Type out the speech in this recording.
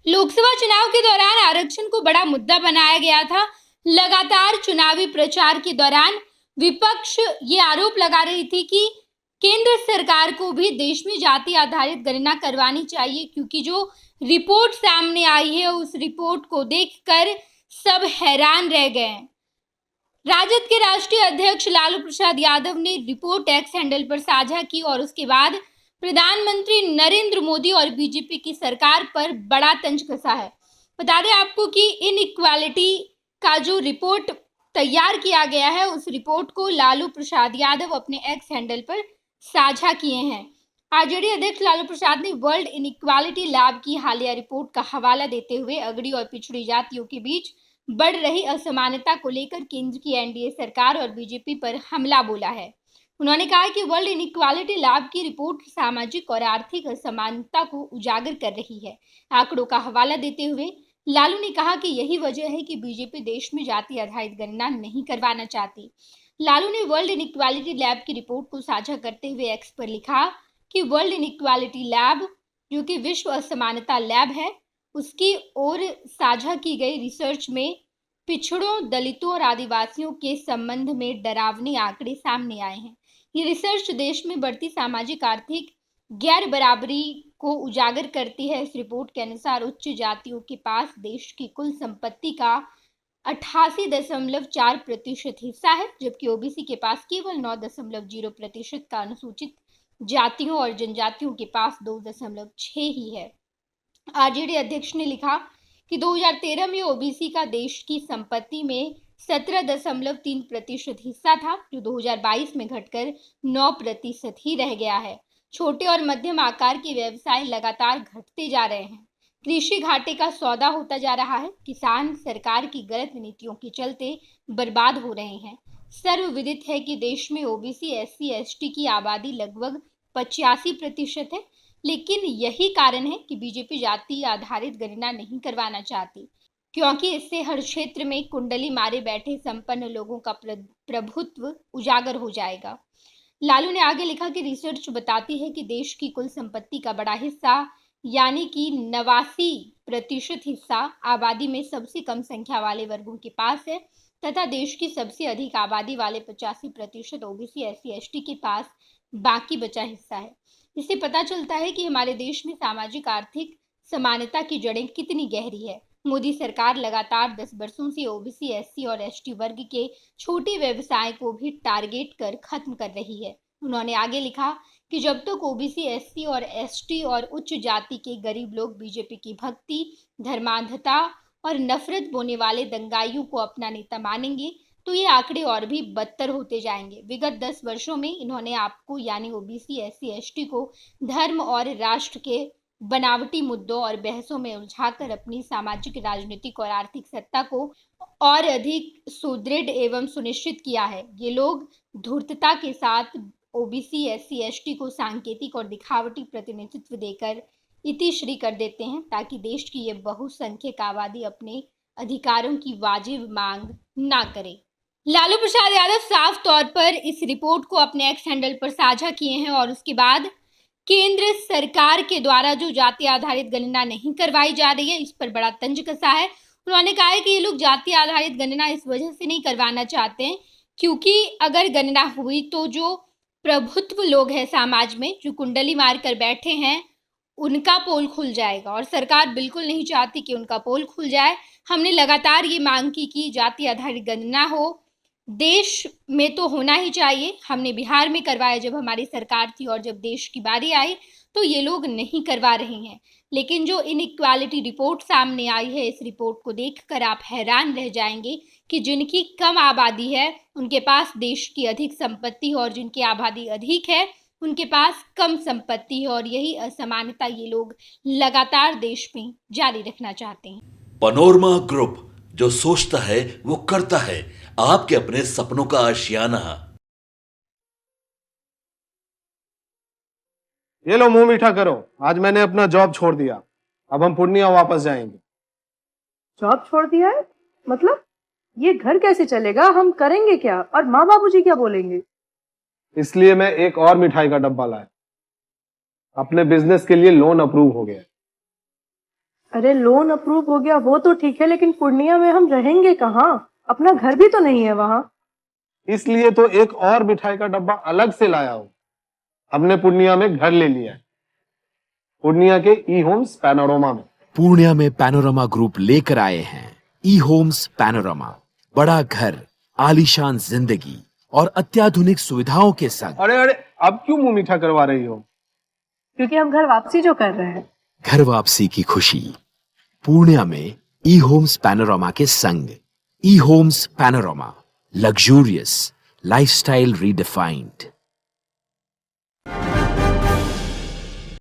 लोकसभा चुनाव के दौरान आरक्षण को बड़ा मुद्दा बनाया गया था। लगातार चुनावी प्रचार के दौरान विपक्ष ये आरोप लगा रही थी कि केंद्र सरकार को भी देश में जाति आधारित गणना करवानी चाहिए, क्योंकि जो रिपोर्ट सामने आई है उस रिपोर्ट को देखकर सब हैरान रह गए हैं। राजद के राष्ट्रीय अध्यक्ष लालू प्रसाद यादव ने रिपोर्ट एक्स हैंडल पर साझा की और उसके बाद प्रधानमंत्री नरेंद्र मोदी और बीजेपी की सरकार पर बड़ा तंज कसा है। बता दें आपको कि इनइक्वालिटी का जो रिपोर्ट तैयार किया गया है उस रिपोर्ट को लालू प्रसाद यादव अपने एक्स हैंडल पर साझा किए हैं। आरजेडी अध्यक्ष लालू प्रसाद ने वर्ल्ड इनइक्वालिटी लैब की हालिया रिपोर्ट का हवाला देते हुए अगड़ी और पिछड़ी जातियों के बीच बढ़ रही असमानता को लेकर केंद्र की एनडीए सरकार और बीजेपी पर हमला बोला है। उन्होंने कहा कि वर्ल्ड इनइक्वालिटी लैब की रिपोर्ट सामाजिक और आर्थिक असमानता को उजागर कर रही है। आंकड़ों का हवाला देते हुए लालू ने कहा कि यही वजह है कि बीजेपी देश में जाति आधारित गणना नहीं करवाना चाहती। लालू ने वर्ल्ड इनइक्वालिटी लैब की रिपोर्ट को साझा करते हुए एक्स पर लिखा कि वर्ल्ड इनइक्वालिटी लैब, जो कि विश्व असमानता लैब है, उसकी ओर साझा की गई रिसर्च में पिछड़ों, दलितों और आदिवासियों के संबंध में डरावने आंकड़े सामने आए हैं। ये रिसर्च देश में बढ़ती सामाजिक आर्थिक गैर बराबरी को उजागर करती है। इस रिपोर्ट के अनुसार उच्च जातियों के पास देश की कुल संपत्ति का 88.4% हिस्सा है, जबकि ओबीसी के पास केवल 9.0% का, अनुसूचित जातियों और जनजातियों के पास 2.6 ही है। आरजेडी अध्यक्ष ने लिखा कि 2013 में ओबीसी का देश की संपत्ति में 17.3% हिस्सा था, जो 2022 में घटकर 9% ही रह गया है। छोटे और मध्यम आकार के व्यवसाय लगातार घटते जा रहे हैं। कृषि घाटे का सौदा होता जा रहा है। किसान सरकार की गलत नीतियों के चलते बर्बाद हो रहे हैं। सर्वविदित है कि देश में ओबीसी, एससी, एसटी की आबादी लगभग 85% है, लेकिन यही कारण है कि बीजेपी जाति आधारित गणना नहीं करवाना चाहती, क्योंकि इससे हर क्षेत्र में कुंडली मारे बैठे संपन्न लोगों का प्रभुत्व उजागर हो जाएगा। लालू ने आगे लिखा कि रिसर्च बताती है कि देश की कुल संपत्ति का बड़ा हिस्सा, यानी कि 89% हिस्सा आबादी में सबसे कम संख्या वाले वर्गों के पास है, तथा देश की सबसे अधिक आबादी वाले 85% ओबीसी, एससी, एसटी के पास बाकी बचा हिस्सा है। इससे पता चलता है कि हमारे देश में सामाजिक आर्थिक समानता की जड़ें कितनी गहरी है। मोदी सरकार लगातार 10 वर्षों से ओबीसी, एससी और एसटी वर्ग के छोटे व्यवसाय को भी टारगेट कर खत्म कर रही है। उन्होंने आगे लिखा कि जब तक ओबीसी, एससी और एसटी और उच्च जाति के गरीब लोग बीजेपी की भक्ति, धर्मांधता और नफरत बोने वाले दंगाइयों को अपना नेता मानेंगे, तो ये आंकड़े और भी बदतर होते जाएंगे। विगत 10 वर्षों में इन्होंने आपको, यानी ओबीसी, एससी, एसटी को धर्म और राष्ट्र के बनावटी मुद्दों और बहसों में उलझाकर अपनी सामाजिक, राजनीतिक और आर्थिक सत्ता को और अधिक सुदृढ़ एवं सुनिश्चित किया है। ये लोग धूर्तता के साथ ओबीसी, एससी, एसटी को सांकेतिक और दिखावटी प्रतिनिधित्व देकर इतिश्री कर देते हैं, ताकि देश की ये बहुसंख्यक आबादी अपने अधिकारों की वाजिब मांग ना करे। लालू प्रसाद यादव साफ तौर पर इस रिपोर्ट को अपने एक्स हैंडल पर साझा किए हैं और उसके बाद केंद्र सरकार के द्वारा जो जाति आधारित गणना नहीं करवाई जा रही है, इस पर बड़ा तंज कसा है। उन्होंने कहा है कि ये लोग जाति आधारित गणना इस वजह से नहीं करवाना चाहते हैं क्योंकि अगर गणना हुई तो जो प्रभुत्व लोग हैं समाज में, जो कुंडली मार कर बैठे हैं, उनका पोल खुल जाएगा और सरकार बिल्कुल नहीं चाहती कि उनका पोल खुल जाए। हमने लगातार ये मांग की कि जाति आधारित गणना हो, देश में तो होना ही चाहिए। हमने बिहार में करवाया जब हमारी सरकार थी, और जब देश की बारी आई तो ये लोग नहीं करवा रहे हैं। लेकिन जो इनइक्वालिटी रिपोर्ट सामने आई है, इस रिपोर्ट को देखकर आप हैरान रह जाएंगे कि जिनकी कम आबादी है उनके पास देश की अधिक संपत्ति है, और जिनकी आबादी अधिक है उनके पास कम संपत्ति है, और यही असमानता ये लोग लगातार देश में जारी रखना चाहते हैं। पनोरमा ग्रुप, जो सोचता है वो करता है। आपके अपने सपनों का आशियाना। ये लो, मुंह मीठा करो। आज मैंने अपना जॉब छोड़ दिया। अब हम पूर्णिया वापस जाएंगे। जॉब छोड़ दिया है? मतलब ये घर कैसे चलेगा? हम करेंगे क्या? और माँ बाबूजी क्या बोलेंगे? इसलिए मैं एक और मिठाई का डब्बा लाया। अपने बिजनेस के लिए लोन अप्रूव हो गया। अरे लोन अप्रूव हो गया वो तो ठीक है, लेकिन पूर्णिया में हम रहेंगे कहाँ? अपना घर भी तो नहीं है वहाँ। इसलिए तो एक और मिठाई का डब्बा अलग से लाया हूँ। हमने पूर्णिया में घर ले लिया है, पूर्णिया के ई होम्स पैनोरमा में। पूर्णिया में पैनोरमा ग्रुप लेकर आए हैं ई होम्स पैनोरमा। बड़ा घर, आलीशान जिंदगी और अत्याधुनिक सुविधाओं के संग। अरे अरे, अब क्यों मुंह मीठा करवा रही हो? क्योंकि हम घर वापसी जो कर रहे हैं। घर वापसी की खुशी पूर्णिया में ई होम्स पैनोरमा के संग। ई homes panorama, luxurious lifestyle redefined.